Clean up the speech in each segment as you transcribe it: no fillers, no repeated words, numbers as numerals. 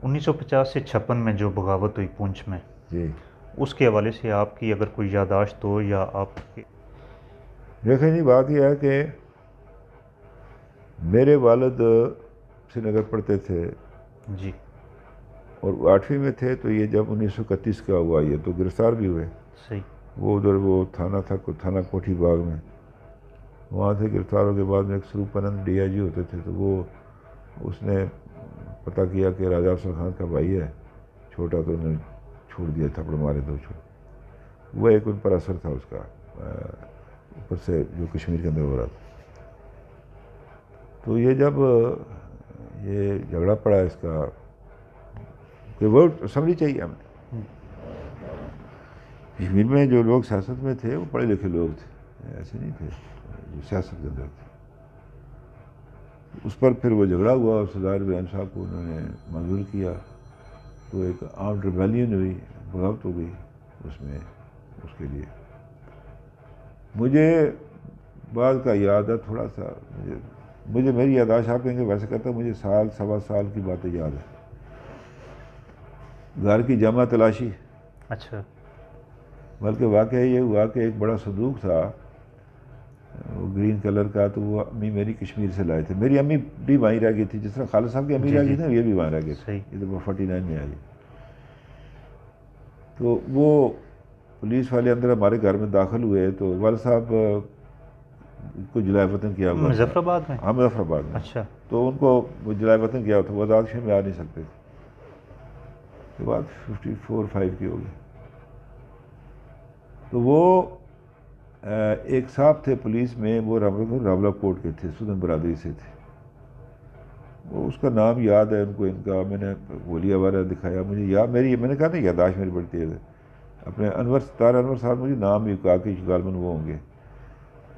1950 سے 56 میں جو بغاوت ہوئی پونچھ میں، جی اس کے حوالے سے آپ کی اگر کوئی یادداشت ہو یا آپ کے... دیکھیں جی، بات یہ ہے کہ میرے والد سری نگر پڑھتے تھے جی اور 8ویں میں تھے، تو یہ جب 1931 کا ہوا یہ تو گرفتار بھی ہوئے. صحیح. وہ ادھر وہ تھانہ تھا، تھانہ کوٹھی باغ میں، وہاں سے گرفتار کے بعد میں ایک سروپنند ڈی آئی جی ہوتے تھے، تو وہ اس نے پتہ کیا کہ راجہ افضل خان کا بھائی ہے چھوٹا، تو انہوں نے چھوڑ دیا، تھپڑ مارے 2 چھوڑ. وہ ایک ان پر اثر تھا اس کا اوپر سے جو کشمیر کے اندر ہو رہا تھا. تو یہ جب یہ جھگڑا پڑا اس کا کہ ووٹ اسمبلی چاہیے ہمیں، کشمیر میں جو لوگ سیاست میں تھے وہ پڑھے لکھے لوگ تھے، ایسے نہیں تھے جو سیاست کے اندر تھے. اس پر پھر وہ جھگڑا ہوا اور سردار ابراہیم صاحب کو انہوں نے منظور کیا، تو ایک آرمڈ ریبیلیئن ہوئی، بغاوت ہو گئی اس میں. اس کے لیے مجھے بعد کا یاد ہے تھوڑا سا، مجھے میری یادداشت آپ کہیں گے ویسے کرتا ہوں، مجھے سال سوا سال کی باتیں یاد ہیں. گھر کی جمع تلاشی. اچھا. بلکہ واقعہ یہ ہوا کہ ایک بڑا صندوق تھا وہ گرین کلر کا، تو وہ امی میری کشمیر سے لائے تھے. میری امی بھی وہیں رہ گئی تھی، جس طرح خالد صاحب کی امی جی رہ جی گئی تھی نا، یہ بھی وہاں رہ گئے تھے. صحیح. ادھر وہ 49 میں آئی. تو وہ پولیس والے اندر ہمارے گھر میں داخل ہوئے، تو والد صاحب کو جلائے وطن کیا ہوا تھا. مظفر آباد میں؟ ہاں، مظفر آباد میں. اچھا. تو ان کو وہ جلائے وطن کیا ہوا تھا، وہ آزاد شہر میں آ نہیں سکتے تھے. یہ بات 54-5 کی ہوگی. تو وہ ایک صاحب تھے پولیس میں، وہ راولہ کوٹ کے تھے، سدن برادری سے تھے. وہ اس کا نام یاد ہے ان کو، ان کا میں نے گولیاں وغیرہ دکھایا مجھے یاد، میں نے کہا نا یادداشت میری بڑی تیز ہے. اپنے ستار انور صاحب مجھے نام بھی کہا کہ غالباً وہ ہوں گے.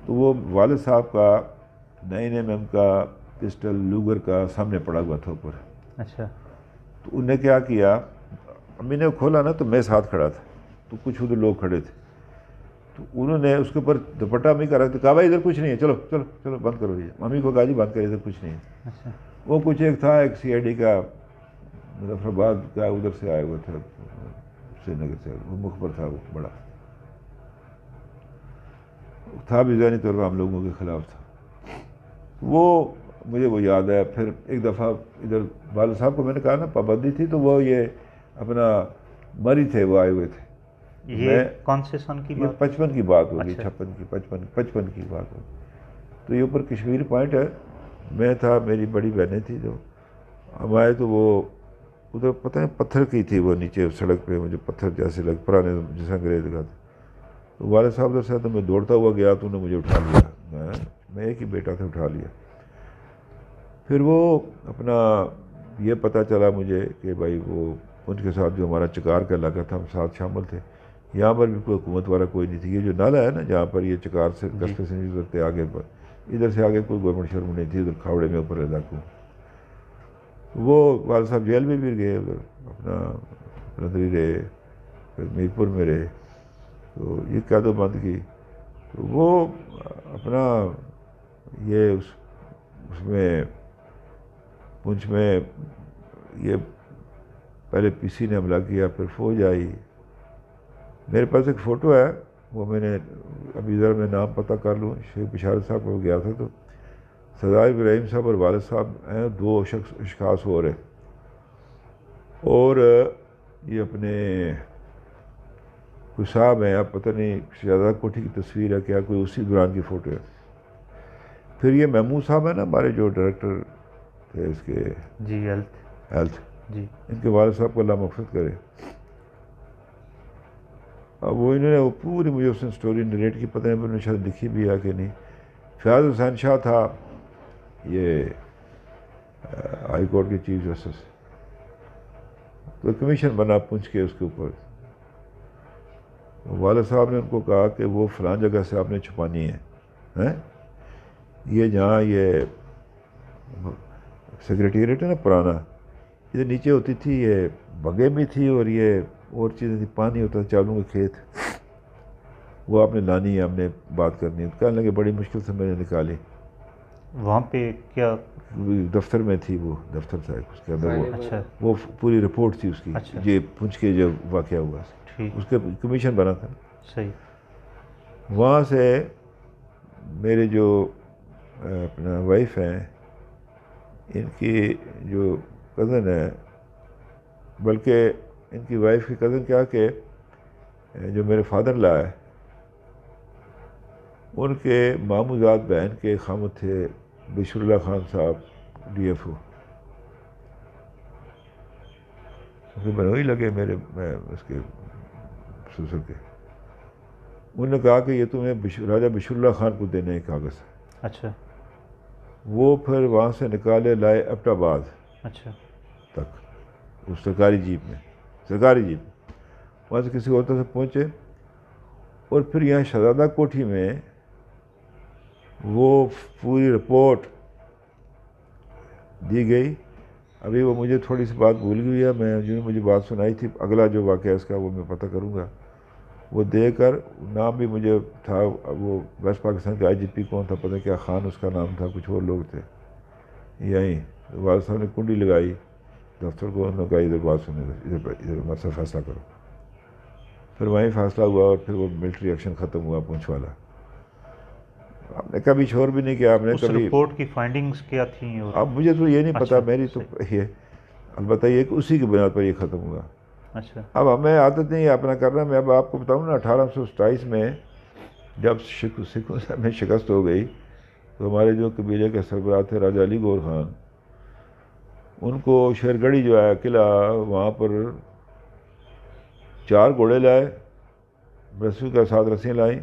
تو وہ والد صاحب کا 9mm کا پسٹل لوگر کا سامنے پڑا ہوا تھا اوپر. اچھا. تو انہوں نے کیا کیا، امی نے کھولا نا تو میں ساتھ کھڑا تھا، تو کچھ ادھر لوگ کھڑے تھے، تو انہوں نے اس کے اوپر دوپٹہ امی کا رکھ، کہا بھائی ادھر کچھ نہیں ہے، چلو چلو چلو بند کرو. یہ امی کو کہا جی بند کرے، ادھر کچھ نہیں ہے. اچھا. وہ کچھ ایک تھا، ایک CID کا مظفر آباد کا، ادھر سے آئے ہوئے تھے سری نگر سے، وہ مخبر تھا، وہ بڑا تھا بھی ذہنی طور پر ہم لوگوں کے خلاف تھا. وہ مجھے وہ یاد ہے. پھر ایک دفعہ ادھر والد صاحب کو میں نے کہا نا پابندی تھی، تو وہ یہ اپنا مری تھے، وہ آئے ہوئے تھے. یہ کون سے سن کی یہ بات؟ 55 کی بات ہوگی، اچھا. 55 کی بات ہوگی. تو یہ اوپر کشمیر پوائنٹ ہے. میں تھا، میری بڑی بہنیں تھیں. جو ہم آئے تو وہ ادھر پتہ ہے پتھر کی تھی، وہ نیچے سڑک پہ مجھے پتھر جیسے پرانے جیسا انگریز لگا تھا. تو والد صاحب ادھر سے تو میں دوڑتا ہوا گیا، تو انہوں نے مجھے اٹھا لیا. میں ایک ہی بیٹا تھا، اٹھا لیا. پھر وہ اپنا یہ پتہ چلا مجھے کہ بھائی وہ ان کے ساتھ جو ہمارا چکار کا علاقہ تھا، ہم ساتھ شامل تھے. یہاں پر بھی کوئی حکومت والا کوئی نہیں تھی. یہ جو نالا ہے نا جہاں پر یہ چکار سے قصبے سے نہیں گزرتے آگے پر، ادھر سے آگے کوئی گورنمنٹ شرم نہیں تھی. ادھر کھاوڑے میں اوپر علاقوں وہ والد صاحب جیل میں بھی گئے، ادھر اپنا رندری رہے، پھر میر پور میں رہے. تو یہ قید و بند کی. تو وہ اپنا یہ اس میں پونچھ میں یہ پہلے PC نے حملہ کیا، پھر فوج آئی. میرے پاس ایک فوٹو ہے، وہ میں نے ابھی ذرا میں نام پتہ کر لوں. شیخ بشارت صاحب کو گیا تھا، تو سردار ابراہیم صاحب اور والد صاحب ہیں، 2 اشخاص ہو رہے، اور یہ اپنے کوئی صاحب ہیں، اب پتہ نہیں شہزادہ کوٹھی کی تصویر ہے کیا، کوئی اسی دوران کی فوٹو ہے. پھر یہ محمود صاحب ہیں نا ہمارے جو ڈائریکٹر تھے اس کے جی ہیلتھ، جی. ان کے والد صاحب کو اللہ مغفرت کرے. اب وہ انہوں نے وہ پوری مجھے اس نے سٹوری نریٹ کی، پتہ نہیں انہوں نے شاید لکھی بھی ہے کہ نہیں. فیاض حسین شاہ تھا یہ ہائی کورٹ کے چیف جسٹس، تو کمیشن بنا پونچھ کے اس کے اوپر. والد صاحب نے ان کو کہا کہ وہ فلاں جگہ سے آپ نے چھپانی ہے. یہ جہاں یہ سیکریٹریٹ ہے نا پرانا، ادھر نیچے ہوتی تھی یہ بگے بھی تھی، اور یہ اور چیزیں تھی، پانی ہوتا تھا، چاولوں کے کھیت، وہ آپ نے لانی ہے، ہم نے بات کرنی ہے. کہنے لگے بڑی مشکل سے میں نے نکالی. وہاں پہ کیا؟ دفتر میں تھی وہ، دفتر تھا اس کے اندر، اچھا وہ پوری رپورٹ تھی اس کی، اچھا یہ پونچھ کے جو واقعہ ہوا ٹھیک اس کے کمیشن بنا تھا. صحیح. وہاں سے میرے جو اپنا وائف ہیں، ان کی جو کزن ہے، بلکہ ان کی وائف کی کزن کیا کہ جو میرے فادر لا ہے، ان کے ماموزاد بہن کے خامد تھے بشر اللہ خان صاحب ڈی ایف او. بنوئی لگے میرے میں اس کے سسر کے. انہوں نے کہا کہ یہ تمہیں راجہ بشر اللہ خان کو دینے کاغذ. اچھا وہ پھر وہاں سے نکالے لائے ایبٹ آباد اچھا تک اس سرکاری جیپ میں، سرکاری جیپ. وہاں سے کسی ہوٹل سے پہنچے اور پھر یہاں شہزادہ کوٹھی میں وہ پوری رپورٹ دی گئی. ابھی وہ مجھے تھوڑی سی بات بھول گئی ہے، میں جو مجھے بات سنائی تھی، اگلا جو واقعہ اس کا وہ میں پتہ کروں گا. وہ دے کر نام بھی مجھے تھا، وہ ویسٹ پاکستان کے آئی جی پی کون تھا پتہ کیا، خان اس کا نام تھا، کچھ اور لوگ تھے. یہیں والد صاحب نے کنڈی لگائی دفتر کو، انہوں نے کہا ادھر بات سنیں، ادھر مسئلہ فیصلہ کرو. پھر وہیں فیصلہ ہوا اور پھر وہ ملٹری ایکشن ختم ہوا پونچھ والا. ہم نے کبھی شور بھی نہیں کیا، ہم نے اس کبھی. رپورٹ کی فائنڈنگز کیا تھیں؟ اور اب مجھے تو یہ نہیں پتا، اچھا، میری تو یہ البتہ یہ کہ اسی کی بنیاد پر یہ ختم ہوا. اچھا اب ہمیں عادت نہیں ہے اپنا کرنا. میں اب آپ کو بتاؤں نا، 1827 میں جب سکھوں سے ہمیں شکست ہو گئی تو ہمارے جو قبیلے کے سربراہ تھے راجہ علی گور خان، ان کو شیرگڑھی جو ہے قلعہ، وہاں پر 4 گھوڑے لائے، رسیوں کے ساتھ رسیاں لائیں،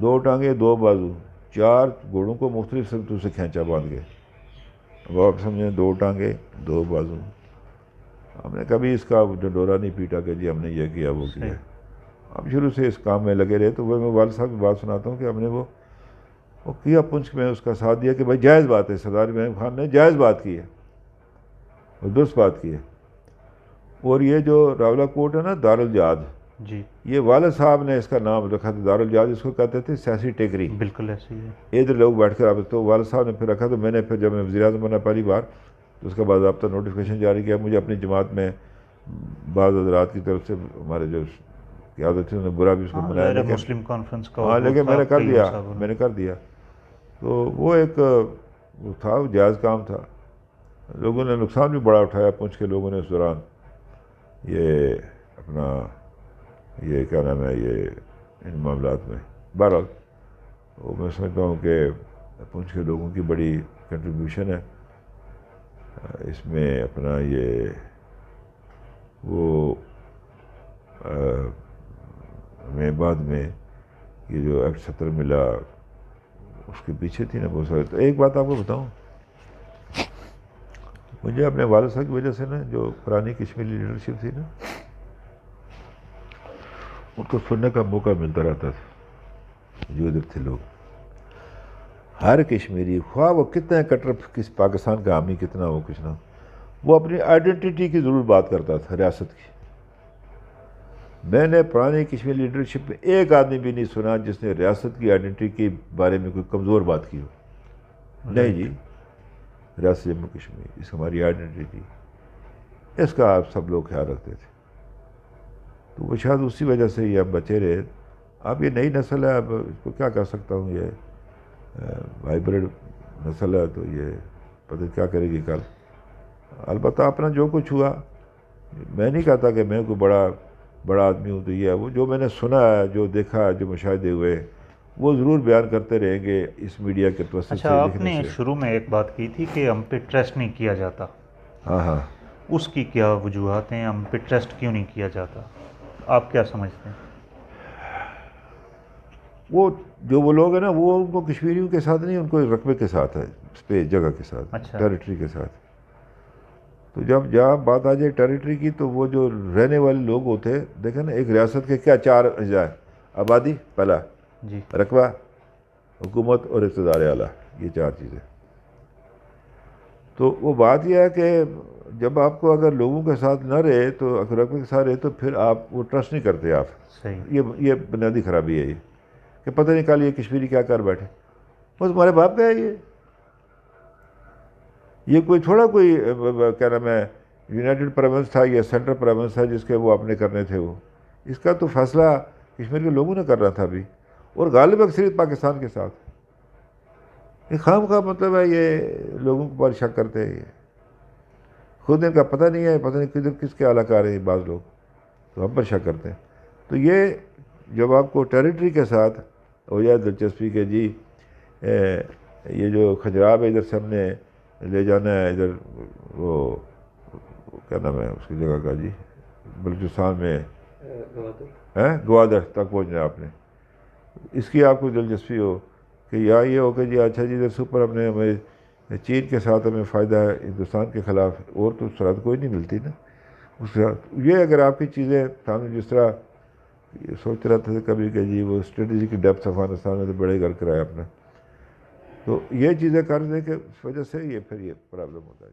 2 ٹانگیں 2 بازو، 4 گھوڑوں کو مختلف سمتوں سے کھینچا باندھ کے. اب آپ سمجھیں 2 ٹانگیں 2 بازو. ہم نے کبھی اس کا ڈنڈورا نہیں پیٹا کہ جی ہم نے یہ کیا وہ کیا. ہم شروع سے اس کام میں لگے رہے. تو وہ میں والد صاحب کی بات سناتا ہوں کہ ہم نے وہ کیا پنچ میں اس کا ساتھ دیا کہ بھائی جائز بات ہے، سردار محمود خان نے جائز بات کی ہے اور درست بات کی ہے. اور یہ جو راولہ کوٹ ہے نا، دارالجہاد، جی یہ والد صاحب نے اس کا نام رکھا تھا دارالجہاد. اس کو کہتے تھے سیاسی ٹیکری. بالکل ایسے ہی ہے. ادھر لوگ بیٹھ کر آپ تو والد صاحب نے پھر رکھا. تو میں نے پھر جب میں وزیر اعظم بنا پہلی بار تو اس کا باضابطہ نوٹیفیکیشن جاری کیا. مجھے اپنی جماعت میں بعض حضرات کی طرف سے، ہمارے جو قیادت تھی، انہوں نے برا بھی اس کو منایا، لیکن مسلم کانفرنس کا ہاں لیکن میں نے کر دیا. تو وہ ایک وہ تھا، وہ جائز کام تھا. لوگوں نے نقصان بھی بڑا اٹھایا پونچھ کے لوگوں نے اس دوران. یہ اپنا یہ کیا نام ہے، یہ ان معاملات میں بہرحال وہ میں سمجھتا ہوں کہ پونچھ کے لوگوں کی بڑی کنٹریبیوشن ہے اس میں. اپنا یہ وہ میں بعد میں یہ جو ایکٹ 70 ملا اس کے پیچھے تھی نا بہت سارے. تو ایک بات آپ کو بتاؤں، مجھے اپنے والد صاحب کی وجہ سے نا، جو پرانی کشمیری لیڈرشپ تھی نا، ان کو سننے کا موقع ملتا رہتا تھا. جو ادھر تھے لوگ، ہر کشمیری، خواہ وہ کتنا کٹر کس پاکستان کا حامی کتنا ہو کچھ نہ، وہ اپنی آئیڈینٹی کی ضرور بات کرتا تھا، ریاست کی. میں نے پرانی کشمیری لیڈرشپ میں ایک آدمی بھی نہیں سنا جس نے ریاست کی آئیڈینٹی کے بارے میں کوئی کمزور بات کی ہو. نہیں جی، ریاست جموں کشمیر اس ہماری آئیڈینٹی، اس کا آپ سب لوگ خیال رکھتے تھے. تو وہ شاید اسی وجہ سے یہ اب بچے رہے. اب یہ نئی نسل ہے، اب اس کو کیا کہہ سکتا ہوں، یہ ہائیبرڈ نسل ہے، تو یہ پتہ کیا کرے گی کل. البتہ اپنا جو کچھ ہوا، میں نہیں کہتا کہ میں کوئی بڑا آدمی ہوں. تو یہ ہے وہ جو میں نے سنا ہے، جو دیکھا ہے، جو مشاہدے ہوئے، وہ ضرور بیان کرتے رہیں گے اس میڈیا کے توسط سے. اچھا، آپ نے شروع میں ایک بات کی تھی کہ ہم پہ ٹرسٹ نہیں کیا جاتا. ہاں اس کی کیا وجوہات ہیں؟ ہم پہ ٹرسٹ کیوں نہیں کیا جاتا؟ آپ کیا سمجھتے ہیں؟ وہ لوگ ہیں نا، وہ ان کو کشمیریوں کے ساتھ نہیں، ان کو رقبے کے ساتھ ہے، اسپیس جگہ کے ساتھ، اچھا، ٹیریٹری کے ساتھ. تو جب جہاں بات آ جائے ٹیریٹری کی، تو وہ جو رہنے والے لوگ ہوتے ہیں، دیکھیں نا، ایک ریاست کے کیا 4 اجزاء ہیں: آبادی پہلا، جی، رقبہ، حکومت اور اقتدار اعلیٰ. یہ 4 چیزیں. تو وہ بات یہ ہے کہ جب آپ کو اگر لوگوں کے ساتھ نہ رہے، تو رقبے کے ساتھ رہے، تو پھر آپ وہ ٹرسٹ نہیں کرتے. آپ صحیح. یہ بنیادی خرابی ہے یہ، کہ پتہ نہیں کل یہ کشمیری کیا کر بیٹھے. وہ تمہارے باپ کا ہے، یہ یہ کوئی تھوڑا کوئی کیا نام ہے یونائٹڈ پروونس تھا یا سینٹرل پروونس تھا جس کے وہ اپنے کرنے تھے، وہ اس کا تو فیصلہ کشمیر کے لوگوں نے کرنا تھا ابھی، اور غالب اکثریت پاکستان کے ساتھ. یہ خام خواہ مطلب ہے یہ لوگوں کو پر شک کرتے ہیں، یہ خود ان کا پتہ نہیں ہے، پتہ نہیں کدھر کس کے اعلیٰ کار ہیں بعض لوگ، تو ہم پر شک کرتے ہیں. تو یہ جب آپ کو ٹیریٹری کے ساتھ ہو جائے دلچسپی کہ جی یہ جو کھجراب ہے ادھر سے ہم نے لے جانا ہے، ادھر وہ کیا نام ہے اس کی جگہ کا جی بلوچستان میں گوادر تک پہنچنا ہے آپ نے، اس کی آپ کو دلچسپی ہو کہ یا یہ ہو کہ جی اچھا جی ادھر سپر ہم نے ہمیں چین کے ساتھ ہمیں فائدہ ہے ہندوستان کے خلاف، اور تو سرحد کوئی نہیں ملتی نا اس کے ساتھ. یہ اگر آپ کی چیزیں سامنے جس طرح سوچ رہا تھا کبھی کہ جی وہ اسٹریٹجی کی ڈیپتھ افغانستان میں تو بڑے گھر کرایا اپنا، تو یہ چیزیں کر دیں کہ اس وجہ سے یہ پھر یہ پرابلم ہوتا ہے.